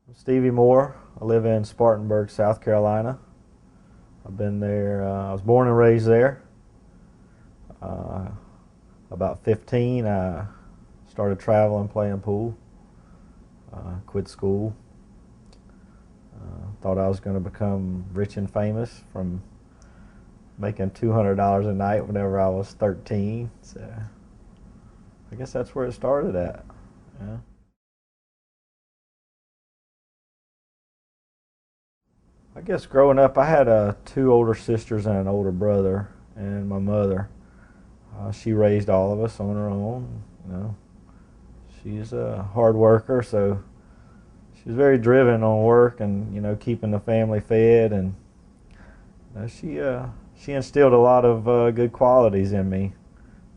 I'm Stevie Moore. I live in Spartanburg, South Carolina. I've been there. I was born and raised there. Uh, about 15, I started traveling, playing pool. Quit school. Thought I was going to become rich and famous from making $200 a night whenever I was 13. So I guess that's where it started at. Yeah. I guess growing up, I had two older sisters and an older brother, and my mother. She raised all of us on her own. She's a hard worker, so she was very driven on work and keeping the family fed, and she instilled a lot of good qualities in me.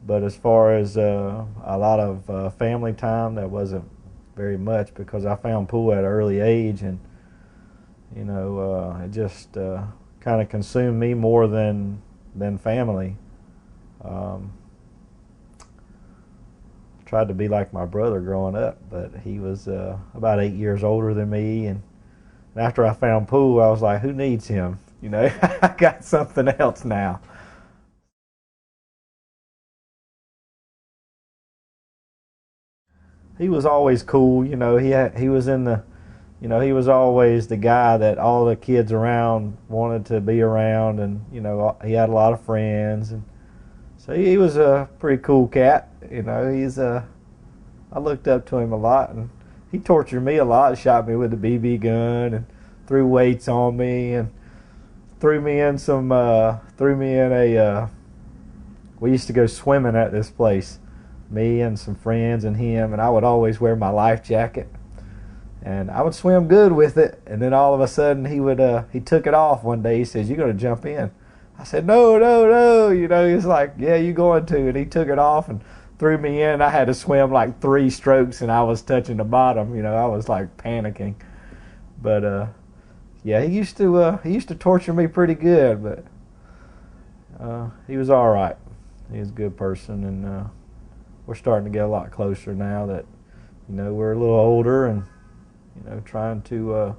But as far as a lot of family time, that wasn't very much because I found pool at an early age, and it just kind of consumed me more than family. Um, Tried to be like my brother growing up, but he was about 8 years older than me, and after I found pool, I was like, who needs him? I got something else now. He was always cool. He was in the he was always the guy that all the kids around wanted to be around, and he had a lot of friends, and so he was a pretty cool cat. I looked up to him a lot, and he tortured me a lot. Shot me with a BB gun and threw weights on me and threw me in a. We used to go swimming at this place, me and some friends and him, and I would always wear my life jacket, and I would swim good with it. And then all of a sudden he took it off one day. He says, "You're going to jump in." I said, "No, no, no." He's like, "Yeah, you going to?" And he took it off and threw me in. I had to swim like 3 strokes, and I was touching the bottom. I was like panicking. But yeah, he used to torture me pretty good, but he was all right. He was a good person, and we're starting to get a lot closer now that we're a little older, and trying to.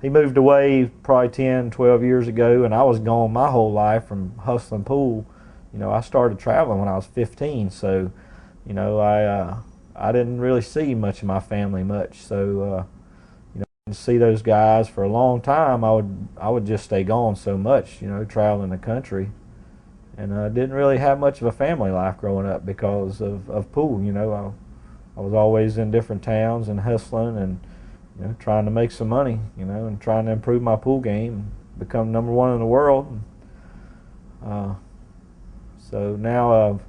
He moved away probably 10, 12 years ago, and I was gone my whole life from hustling pool. I started traveling when I was 15, so I didn't really see much of my family much. So to see those guys for a long time, I would just stay gone so much, traveling the country, and I didn't really have much of a family life growing up because of pool. I was always in different towns and hustling and trying to make some money, and trying to improve my pool game and become number one in the world. So now I've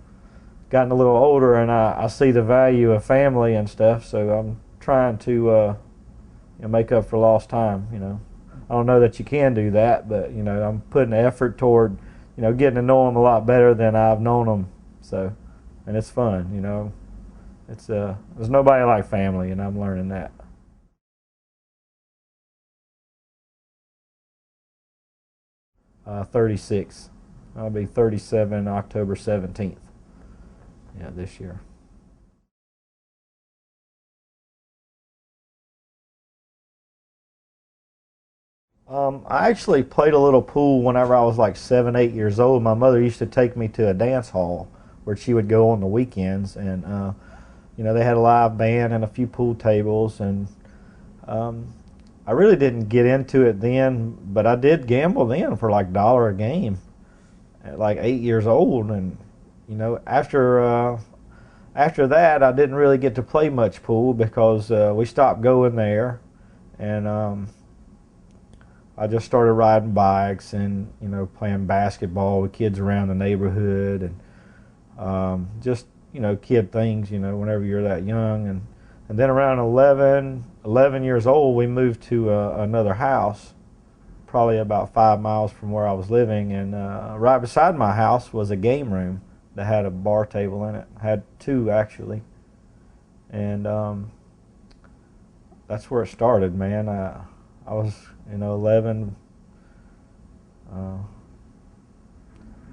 gotten a little older, and I see the value of family and stuff. So I'm trying to make up for lost time. I don't know that you can do that, but I'm putting effort toward getting to know them a lot better than I've known them. So, and it's fun. It's there's nobody like family, and I'm learning that. 36. I'll be 37 October 17th. Yeah, this year. I actually played a little pool whenever I was like 7, 8 years old. My mother used to take me to a dance hall where she would go on the weekends, and they had a live band and a few pool tables, and um, I really didn't get into it then, but I did gamble then for like dollar a game at like 8 years old, and after that I didn't really get to play much pool because we stopped going there, and I just started riding bikes and playing basketball with kids around the neighborhood, and just kid things whenever you're that young, and then around 11 years old we moved to another house probably about 5 miles from where I was living, and right beside my house was a game room that had a bar table in it. Had two actually, and that's where it started, man. I was 11, uh,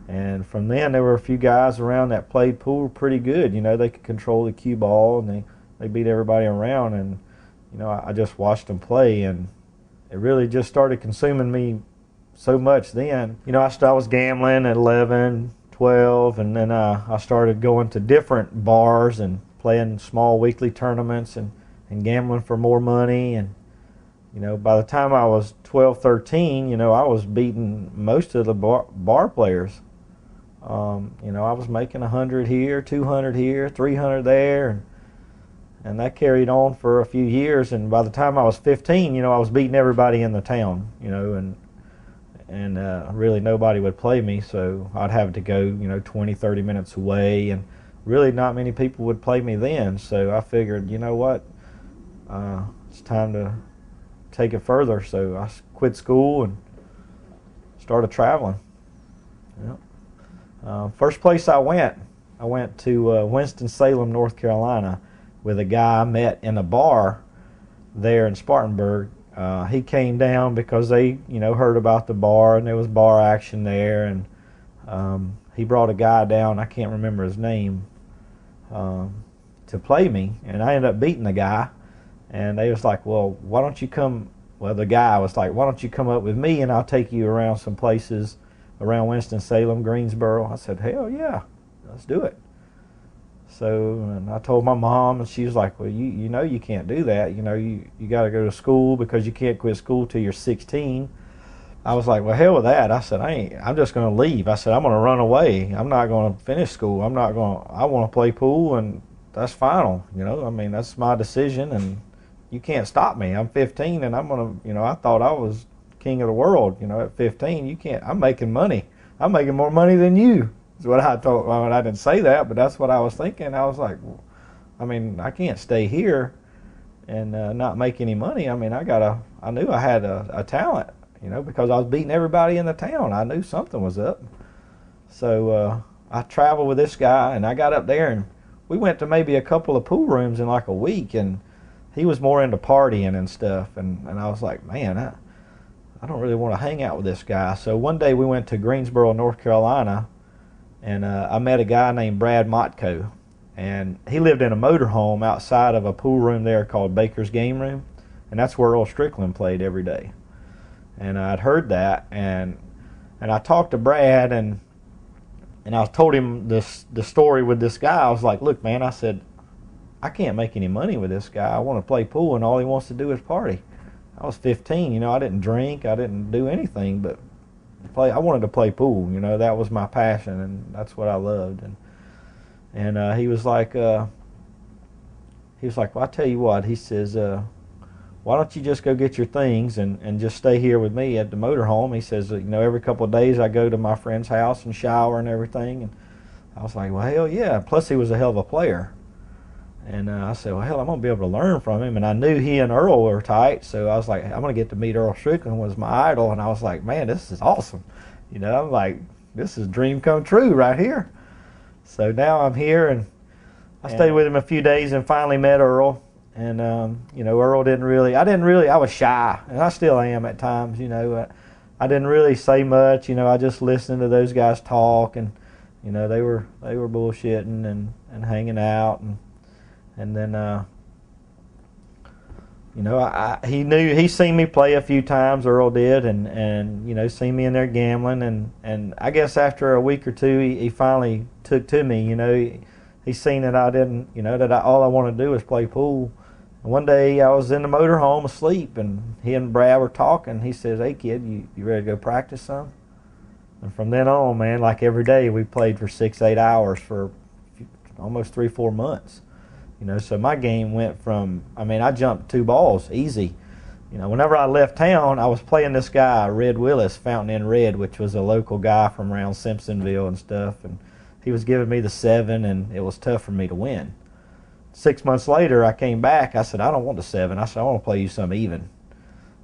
and from then there were a few guys around that played pool pretty good. They could control the cue ball, and they beat everybody around, and I just watched them play, and it really just started consuming me so much then. I was gambling at 11, 12, and then I started going to different bars and playing small weekly tournaments and gambling for more money. And by the time I was 12, 13, I was beating most of the bar players. I was making 100 here, 200 here, 300 there, and that carried on for a few years. And by the time I was 15, I was beating everybody in the town, and really nobody would play me, so I'd have to go 20, 30 minutes away, and really not many people would play me then. So I figured, what, it's time to take it further. So I quit school and started traveling. First place I went to Winston-Salem, North Carolina, with a guy I met in a bar there in Spartanburg. He came down because they, heard about the bar, and there was bar action there, and he brought a guy down, I can't remember his name, to play me, and I ended up beating the guy. And they was like, well, why don't you come, well, the guy was like, why don't you come up with me, and I'll take you around some places around Winston-Salem, Greensboro. I said, hell yeah, let's do it. So, and I told my mom, and she was like, well, you can't do that. You got to go to school, because you can't quit school till you're 16. I was like, well, hell with that. I said, I'm just going to leave. I said, I'm going to run away. I'm not going to finish school. I want to play pool, and that's final. That's my decision, and you can't stop me. I'm 15, and I'm going to, I thought I was king of the world. At 15, you can't, I'm making money. I'm making more money than you. Is what I thought. Well, I didn't say that, but that's what I was thinking. I was like, I can't stay here and not make any money. I knew I had a talent, because I was beating everybody in the town. I knew something was up. So I traveled with this guy, and I got up there, and we went to maybe a couple of pool rooms in like a week, and he was more into partying and stuff. And I was like, man, I don't really want to hang out with this guy. So one day we went to Greensboro, North Carolina, and I met a guy named Brad Motko, and he lived in a motorhome outside of a pool room there called Baker's Game Room, and that's where Earl Strickland played every day. And I'd heard that, and I talked to Brad, and I told him the story with this guy. I was like, look, man, I said, I can't make any money with this guy. I want to play pool, and all he wants to do is party. I was 15, I didn't drink, I didn't do anything but play. I wanted to play pool, that was my passion, and that's what I loved. And he was like, well, I tell you what, he says, why don't you just go get your things and just stay here with me at the motorhome? He says, every couple of days I go to my friend's house and shower and everything. And I was like, well, hell yeah. Plus he was a hell of a player. And I said, well, hell, I'm going to be able to learn from him. And I knew he and Earl were tight, so I was like, I'm going to get to meet Earl Strickland, was my idol. And I was like, man, this is awesome. I'm like, this is a dream come true right here. So now I'm here, and I stayed with him a few days and finally met Earl. And, Earl I was shy, and I still am at times, I didn't really say much, I just listened to those guys talk, and, they were bullshitting and hanging out, and then, he seen me play a few times, Earl did, and seen me in there gambling, and I guess after a week or two, he finally took to me, he seen that I didn't, all I wanted to do was play pool. And one day I was in the motorhome asleep, and he and Brad were talking. He says, hey kid, you ready to go practice some? And from then on, man, like every day we played for 6-8 hours for almost 3-4 months. So my game went from, I jumped 2 balls easy. Whenever I left town, I was playing this guy, Red Willis, Fountain Inn Red, which was a local guy from around Simpsonville and stuff. And he was giving me the 7, and it was tough for me to win. 6 months later, I came back. I said, I don't want the 7. I said, I want to play you some even.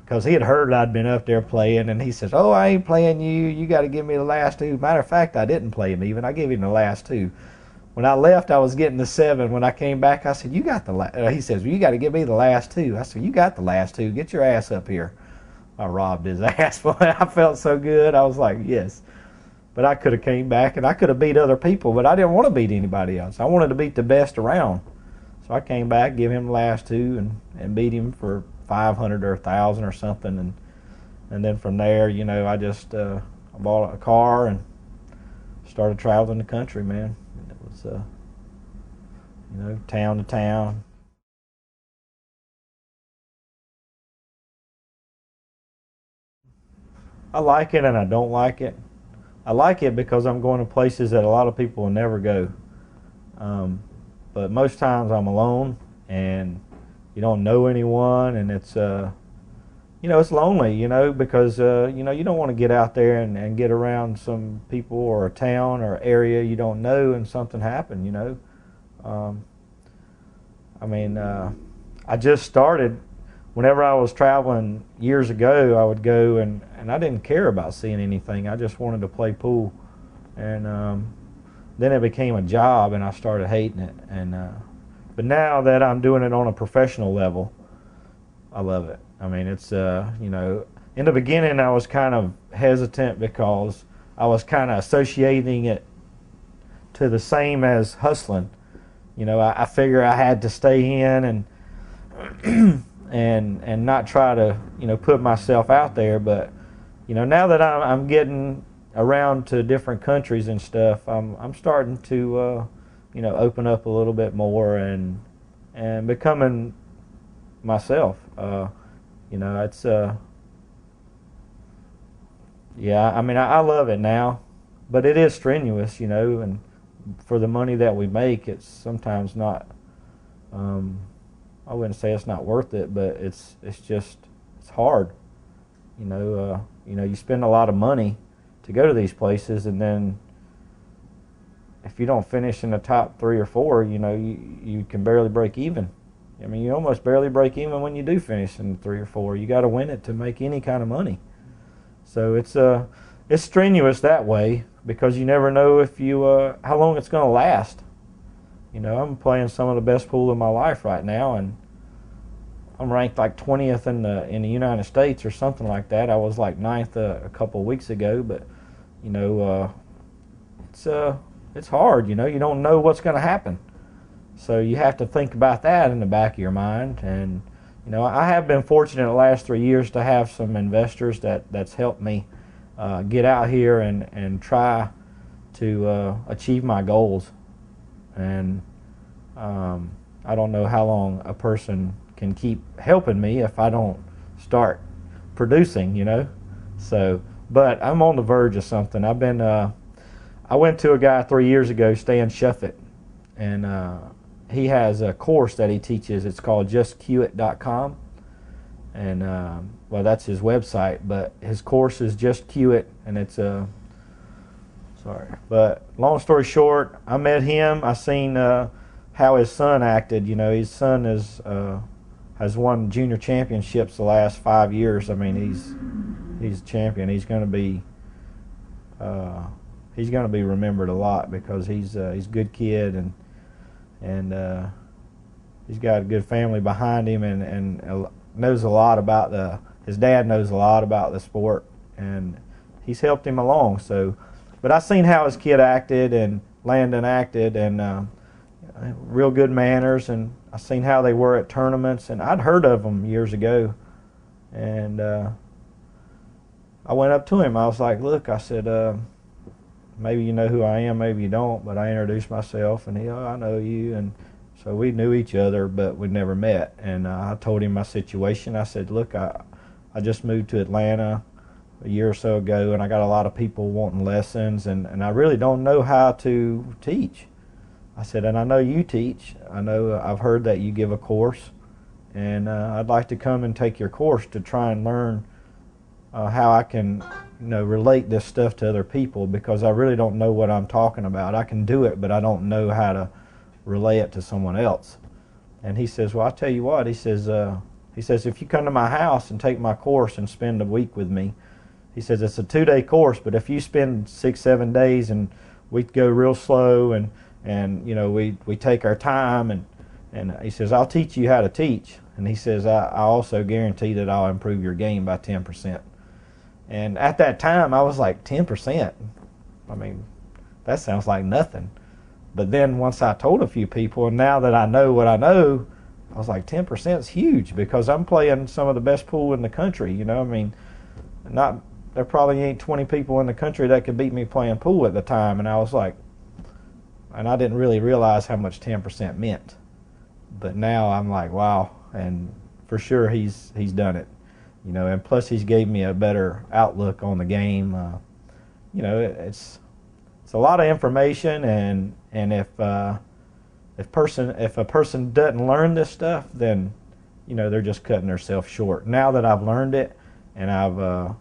Because he had heard I'd been up there playing, and he says, oh, I ain't playing you. You got to give me the last 2. Matter of fact, I didn't play him even. I gave him the last 2. When I left, I was getting the 7. When I came back, I said, you got the last. He says, well, you got to give me the last 2. I said, you got the last 2. Get your ass up here. I robbed his ass. Boy, I felt so good. I was like, yes. But I could have came back, and I could have beat other people, but I didn't want to beat anybody else. I wanted to beat the best around. So So I came back, give him the last two, and beat him for 500 or 1,000 or something, and then from there, I just I bought a car and started traveling the country, man. And it was town to town. I like it and I don't like it. I like it because I'm going to places that a lot of people will never go. But most times I'm alone and you don't know anyone, and it's it's lonely, because you don't want to get out there and get around some people or a town or area you don't know and something happen. I just started. Whenever I was traveling years ago, I would go and I didn't care about seeing anything. I just wanted to play pool, and then it became a job, and I started hating it. And but now that I'm doing it on a professional level, I love it. I mean, it's in the beginning I was kind of hesitant because I was kind of associating it to the same as hustling. I figure I had to stay in and not try to put myself out there. But now that I'm getting around to different countries and stuff, I'm starting to open up a little bit more and becoming myself. It's I love it now, but it is strenuous, and for the money that we make, it's sometimes not. I wouldn't say it's not worth it, but it's hard. You spend a lot of money to go to these places, and then if you don't finish in the top 3 or 4, you can barely break even. I mean, you almost barely break even when you do finish in 3 or 4. You got to win it to make any kind of money. So it's strenuous that way because you never know if how long it's going to last. I'm playing some of the best pool in my life right now, and I'm ranked like 20th in the United States or something like that. I was like 9th a couple of weeks ago, but it's hard. You don't know what's going to happen, so you have to think about that in the back of your mind. And I have been fortunate the last 3 years to have some investors that's helped me get out here and try to achieve my goals. And I don't know how long a person can keep helping me if I don't start producing, So, but I'm on the verge of something. I went to a guy 3 years ago, Stan Shuffett, and he has a course that he teaches. It's called justqit.com, and that's his website. But his course is Just Q It, and it's But long story short, I met him. I seen how his son acted. His son has won junior championships the last 5 years. I mean, he's a champion. He's going to be remembered a lot because he's a good kid and he's got a good family behind him and knows a lot about his dad knows a lot about the sport, and he's helped him along. So. But I seen how his kid acted and Landon acted, and real good manners, and I seen how they were at tournaments, and I'd heard of them years ago, and I went up to him. I was like, "Look," I said, "maybe you know who I am, maybe you don't," but I introduced myself, and he, "Oh, I know you," and so we knew each other, but we'd never met. And I told him my situation. I said, "Look, I just moved to Atlanta a year or so ago, and I got a lot of people wanting lessons, and I really don't know how to teach." I said, "And I know you teach. I've heard that you give a course, and I'd like to come and take your course to try and learn how I can relate this stuff to other people, because I really don't know what I'm talking about. I can do it, but I don't know how to relay it to someone else." And he says, "Well, I'll tell you what," he says, "if you come to my house and take my course and spend a week with me," he says, "it's a 2-day course, but if you spend 6-7 days and we go real slow and we take our time and he says, I'll teach you how to teach." And he says, I also guarantee that I'll improve your game by 10%. And at that time, I was like, 10%? I mean, that sounds like nothing. But then once I told a few people, and now that I know what I know, I was like, 10% is huge because I'm playing some of the best pool in the country. You know, I mean, not there probably ain't 20 people in the country that could beat me playing pool at the time. And I was like, and I didn't really realize how much 10% meant. But now I'm like, wow, and for sure he's done it. You know, and plus he's gave me a better outlook on the game. You know, it's a lot of information, and if a person doesn't learn this stuff, then you know they're just cutting themselves short. Now that I've learned it and I've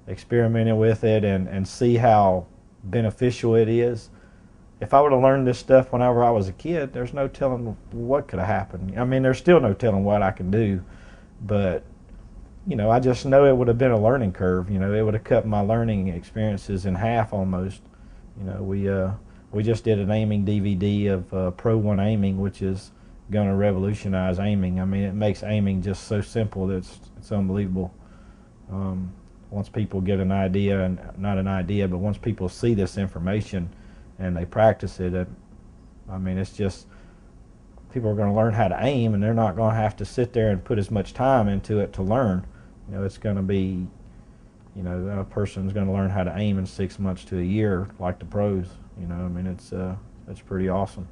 experimented with it and see how beneficial it is, if I would have learned this stuff whenever I was a kid, there's no telling what could have happened. I mean, there's still no telling what I can do, but you know, I just know it would have been a learning curve. You know, it would have cut my learning experiences in half almost. You know, we just did an aiming DVD of Pro 1 aiming, which is going to revolutionize aiming. I mean, it makes aiming just so simple that it's unbelievable. Once people get an idea, and not an idea, but once people see this information and they practice it, I mean, it's just, people are going to learn how to aim, and they're not going to have to sit there and put as much time into it to learn. You know, it's going to be, you know, a person's going to learn how to aim in 6 months to a year, like the pros. You know, I mean, it's pretty awesome.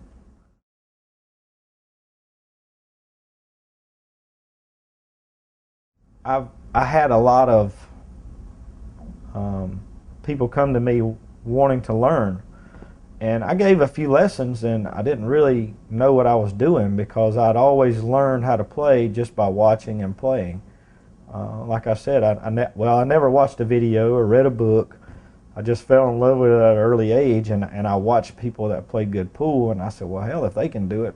I had a lot of people come to me wanting to learn, and I gave a few lessons, and I didn't really know what I was doing because I'd always learned how to play just by watching and playing. Like I said, I never watched a video or read a book. I just fell in love with it at an early age, and I watched people that played good pool, and I said, well, hell, if they can do it,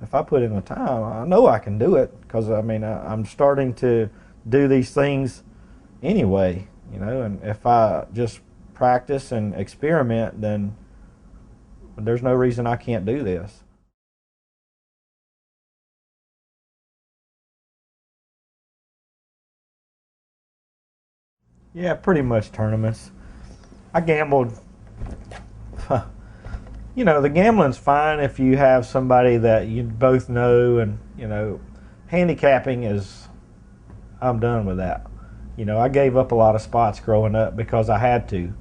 if I put in the time, I know I can do it, because, I mean, I'm starting to do these things anyway, you know, and if I just practice and experiment, then there's no reason I can't do this. Yeah, pretty much tournaments. I gambled. You know, the gambling's fine if you have somebody that you both know, and you know, handicapping is, I'm done with that. You know, I gave up a lot of spots growing up because I had to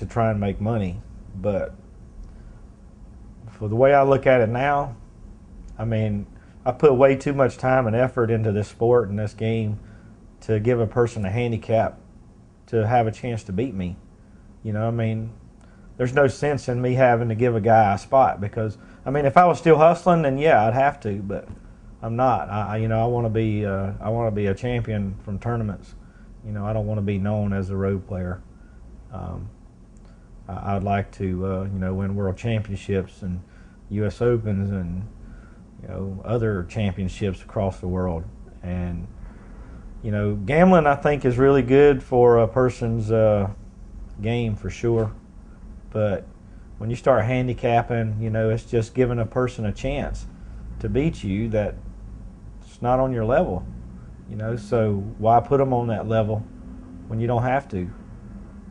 try and make money. But for the way I look at it now, I mean, I put way too much time and effort into this sport and this game to give a person a handicap to have a chance to beat me. You know, I mean, there's no sense in me having to give a guy a spot because, I mean, if I was still hustling, then yeah, I'd have to, but I'm not. You know, I want to be a champion from tournaments. You know, I don't want to be known as a road player. I'd like to, you know, win world championships and U.S. Opens and, you know, other championships across the world. And, you know, gambling, I think, is really good for a person's game for sure. But when you start handicapping, you know, it's just giving a person a chance to beat you that it's not on your level. You know, so why put them on that level when you don't have to?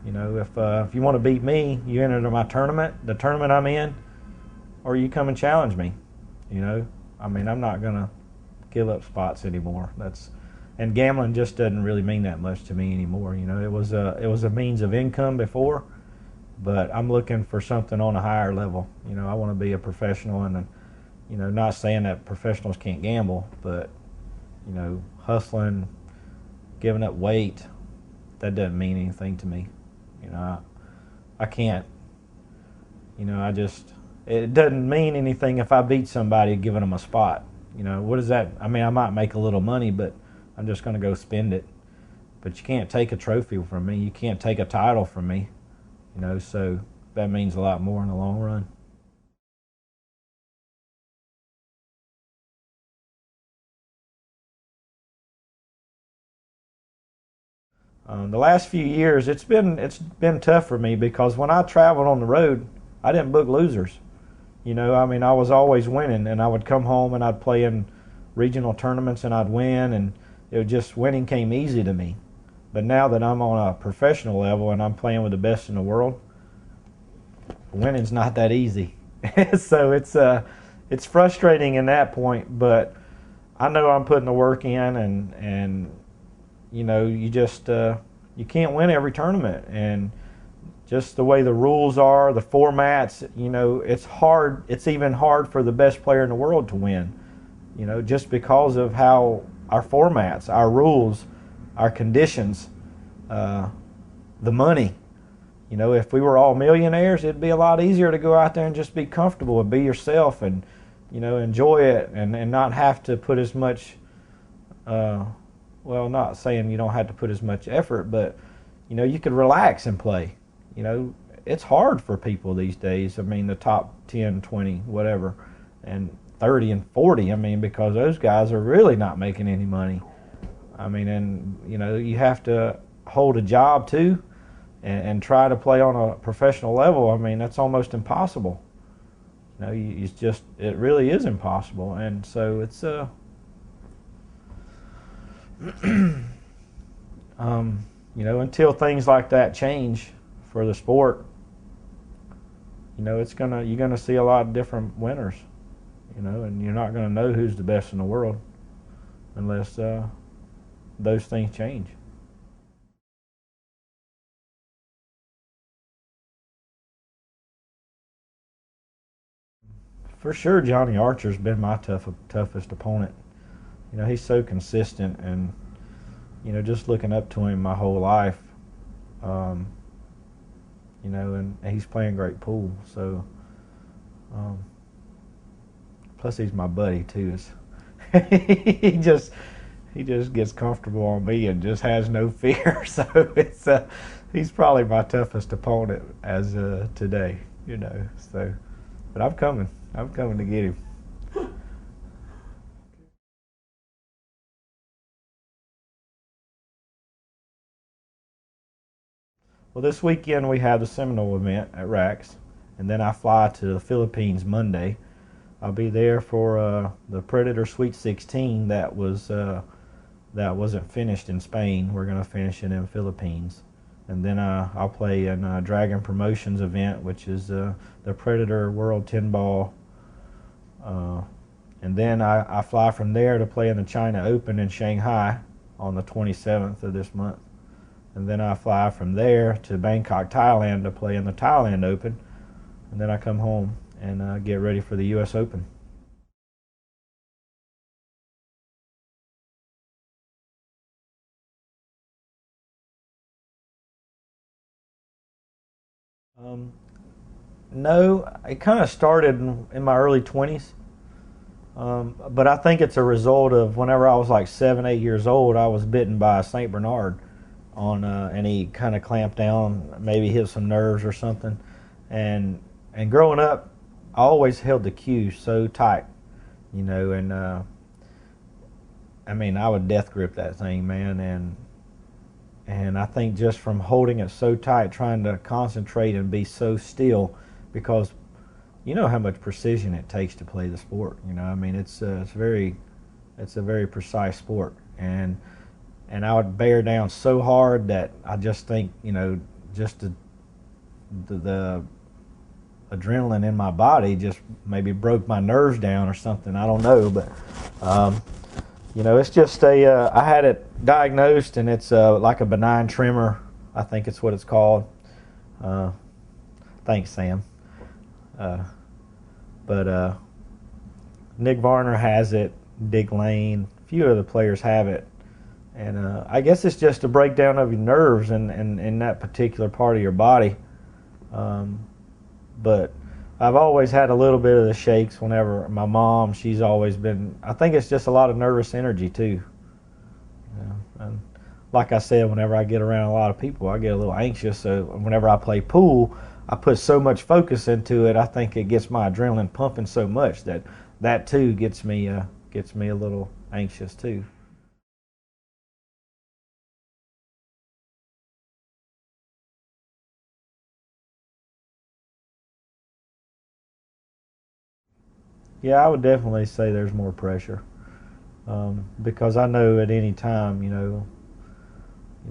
You know, if you want to beat me, you enter my tournament, the tournament I'm in, or you come and challenge me. You know, I mean, I'm not gonna give up spots anymore. And gambling just doesn't really mean that much to me anymore. You know, it was a means of income before, but I'm looking for something on a higher level. You know, I want to be a professional, and you know, not saying that professionals can't gamble, but you know, hustling, giving up weight, that doesn't mean anything to me. You know, I can't. You know, it doesn't mean anything if I beat somebody giving them a spot. You know, what is that? I mean, I might make a little money, but I'm just going to go spend it. But you can't take a trophy from me. You can't take a title from me. You know, so that means a lot more in the long run. The last few years, it's been tough for me because when I traveled on the road, I didn't book losers. You know, I mean, I was always winning, and I would come home and I'd play in regional tournaments and I'd win, and it was just, winning came easy to me. But now that I'm on a professional level and I'm playing with the best in the world, winning's not that easy. So it's frustrating in that point, but I know I'm putting the work in, and you know, you just you can't win every tournament, and just the way the rules are, the formats, you know, it's hard. It's even hard for the best player in the world to win, you know, just because of how our formats, our rules, our conditions, the money. You know, if we were all millionaires, it'd be a lot easier to go out there and just be comfortable and be yourself and, you know, enjoy it and not have to put as much, well, not saying you don't have to put as much effort, but, you know, you could relax and play. You know, it's hard for people these days. I mean, the top 10, 20, whatever, and 30 and 40, I mean, because those guys are really not making any money. I mean, and, you know, you have to hold a job too and try to play on a professional level. I mean, that's almost impossible. You know, it's just, it really is impossible. And so it's, you know, until things like that change for the sport, you know, you're gonna see a lot of different winners, you know, and you're not gonna know who's the best in the world unless those things change. For sure, Johnny Archer's been my toughest opponent. You know, he's so consistent, and you know, just looking up to him my whole life. Um, you know, and he's playing great pool. So, um, plus he's my buddy too. he just he just gets comfortable on me and just has no fear. So he's probably my toughest opponent as today. You know, so but I'm coming. I'm coming to get him. Well, this weekend we have the Seminole event at Rax, and then I fly to the Philippines Monday. I'll be there for the Predator Sweet 16 that wasn't finished in Spain. We're going to finish it in the Philippines, and then I'll play in a Dragon Promotions event, which is the Predator World 10 Ball. And then I fly from there to play in the China Open in Shanghai on the 27th of this month. And then I fly from there to Bangkok, Thailand to play in the Thailand Open. And then I come home and get ready for the U.S. Open. Um, no, it kind of started in my early 20s. But I think it's a result of whenever I was like 7, 8 years old, I was bitten by a Saint Bernard and he kind of clamped down, maybe hit some nerves or something. And growing up, I always held the cue so tight, you know, and I mean, I would death grip that thing, man, and I think just from holding it so tight, trying to concentrate and be so still, because you know how much precision it takes to play the sport. You know, I mean, it's a very precise sport, and I would bear down so hard that I just think, you know, just the adrenaline in my body just maybe broke my nerves down or something. I don't know, but you know, it's just I had it diagnosed, and it's like a benign tremor. I think it's what it's called. Thanks, Sam. Uh, but Nick Varner has it. Dick Lane, a few of the players have it. And I guess it's just a breakdown of your nerves in that particular part of your body. But I've always had a little bit of the shakes whenever my mom, she's always been, I think it's just a lot of nervous energy too. You know, and like I said, whenever I get around a lot of people, I get a little anxious. So whenever I play pool, I put so much focus into it, I think it gets my adrenaline pumping so much that too gets me a little anxious too. Yeah, I would definitely say there's more pressure because I know at any time,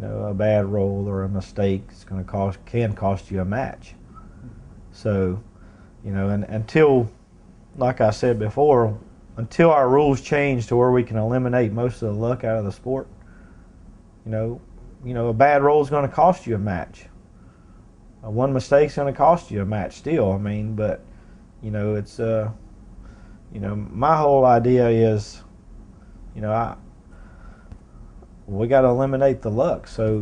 a bad roll or a mistake is going to can cost you a match. So, And until, like I said before, until our rules change to where we can eliminate most of the luck out of the sport, a bad roll is going to cost you a match. One mistake's going to cost you a match still. I mean, but it's my whole idea is, we got to eliminate the luck. So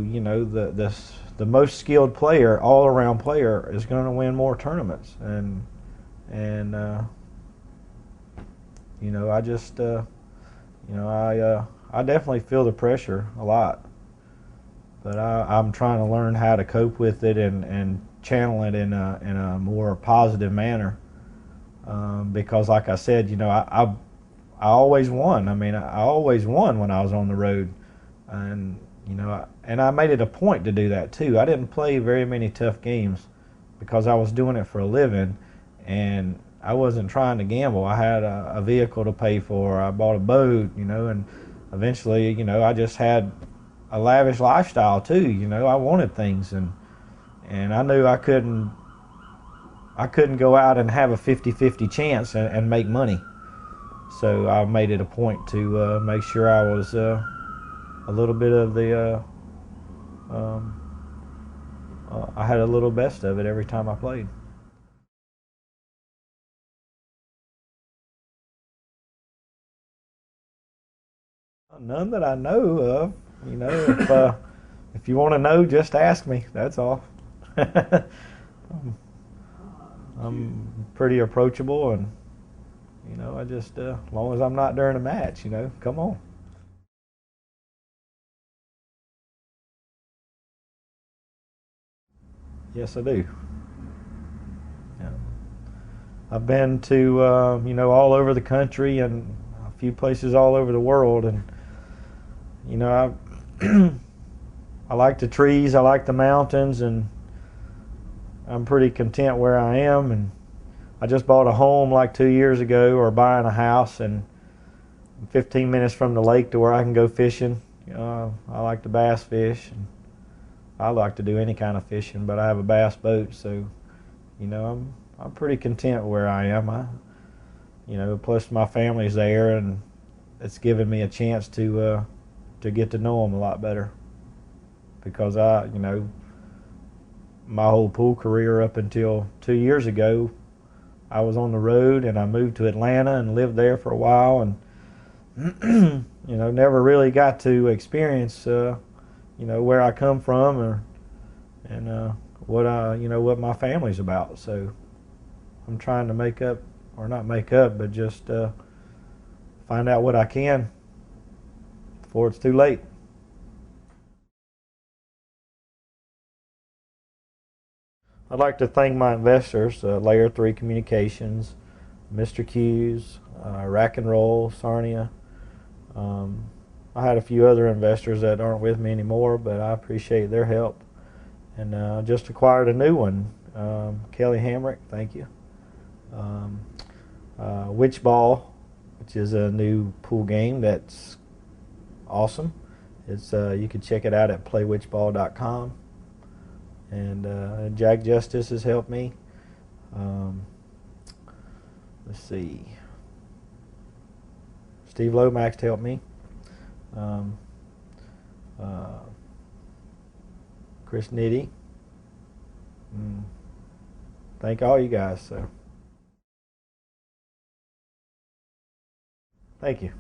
the most skilled player, all around player, is going to win more tournaments. And I just I definitely feel the pressure a lot. But I'm trying to learn how to cope with it and channel it in a more positive manner. Because, like I said, I always won. I mean, I always won when I was on the road, and I made it a point to do that too. I didn't play very many tough games because I was doing it for a living, and I wasn't trying to gamble. I had a vehicle to pay for. I bought a boat, and eventually, I just had a lavish lifestyle too. I wanted things, and I knew I couldn't go out and have a 50-50 chance and make money. So I made it a point to make sure I was a little bit of the I had a little best of it every time I played. None that I know of. If you want to know, just ask me. That's all. I'm pretty approachable, and I just as long as I'm not during a match, come on. Yes, I do. Yeah. I've been to all over the country and a few places all over the world, and I I like the trees, I like the mountains, and I'm pretty content where I am. And I just bought a home like 2 years ago, or buying a house, and 15 minutes from the lake to where I can go fishing. I like to bass fish, and I like to do any kind of fishing, but I have a bass boat, so I'm pretty content where I am. Plus my family's there, and it's given me a chance to get to know them a lot better, because my whole pool career up until 2 years ago, I was on the road, and I moved to Atlanta and lived there for a while, and never really got to experience where I come from, and what my family's about. So I'm trying to make up, or not make up, but just find out what I can before it's too late. I'd like to thank my investors, Layer 3 Communications, Mr. Q's, Rack and Roll, Sarnia. I had a few other investors that aren't with me anymore, but I appreciate their help. And just acquired a new one, Kelly Hamrick, thank you. Witch Ball, which is a new pool game that's awesome. It's you can check it out at playwitchball.com. And Jack Justice has helped me. Let's see. Steve Lomax helped me. Chris Nitty. Thank all you guys. So, thank you.